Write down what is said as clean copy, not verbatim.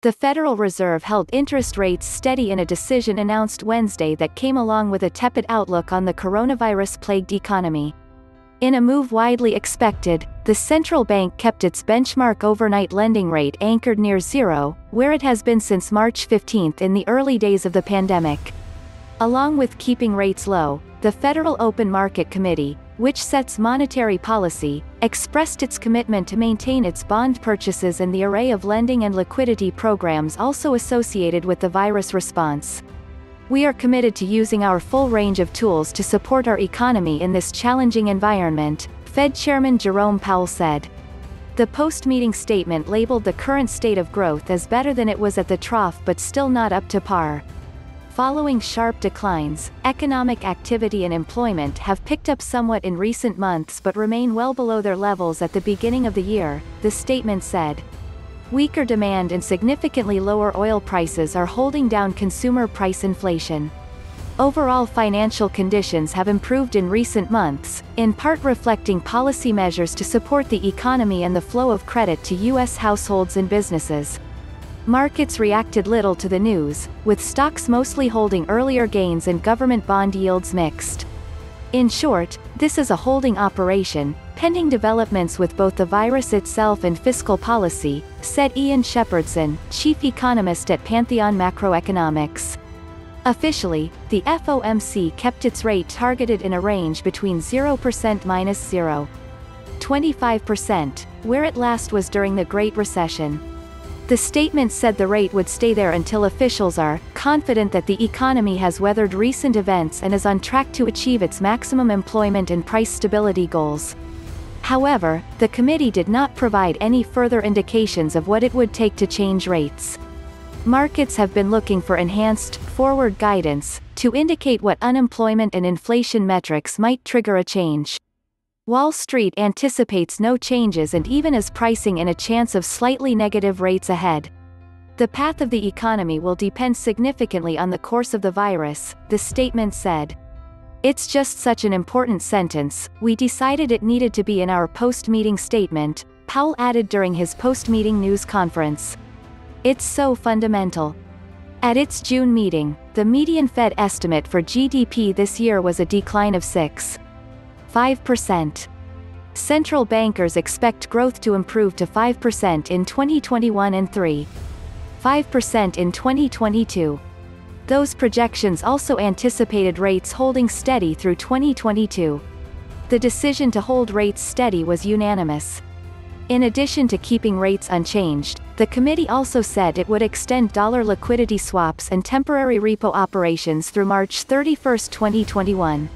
The Federal Reserve held interest rates steady in a decision announced Wednesday that came along with a tepid outlook on the coronavirus-plagued economy. In a move widely expected, the central bank kept its benchmark overnight lending rate anchored near zero, where it has been since March 15 in the early days of the pandemic. Along with keeping rates low, the Federal Open Market Committee, which sets monetary policy, expressed its commitment to maintain its bond purchases and the array of lending and liquidity programs also associated with the virus response. "We are committed to using our full range of tools to support our economy in this challenging environment," Fed Chairman Jerome Powell said. The post-meeting statement labeled the current state of growth as better than it was at the trough but still not up to par. Following sharp declines, economic activity and employment have picked up somewhat in recent months but remain well below their levels at the beginning of the year, the statement said. Weaker demand and significantly lower oil prices are holding down consumer price inflation. Overall financial conditions have improved in recent months, in part reflecting policy measures to support the economy and the flow of credit to U.S. households and businesses. Markets reacted little to the news, with stocks mostly holding earlier gains and government bond yields mixed. In short, this is a holding operation, pending developments with both the virus itself and fiscal policy, said Ian Shepherdson, chief economist at Pantheon Macroeconomics. Officially, the FOMC kept its rate targeted in a range between 0% minus 0.25%, where it last was during the Great Recession. The statement said the rate would stay there until officials are confident that the economy has weathered recent events and is on track to achieve its maximum employment and price stability goals. However, the committee did not provide any further indications of what it would take to change rates. Markets have been looking for enhanced, forward guidance, to indicate what unemployment and inflation metrics might trigger a change. Wall Street anticipates no changes and even is pricing in a chance of slightly negative rates ahead. The path of the economy will depend significantly on the course of the virus, the statement said. It's just such an important sentence, we decided it needed to be in our post-meeting statement, Powell added during his post-meeting news conference. It's so fundamental. At its June meeting, the median Fed estimate for GDP this year was a decline of 6.5%. Central bankers expect growth to improve to 5% in 2021 and 3.5% in 2022. Those projections also anticipated rates holding steady through 2022. The decision to hold rates steady was unanimous. In addition to keeping rates unchanged, the committee also said it would extend dollar liquidity swaps and temporary repo operations through March 31, 2021.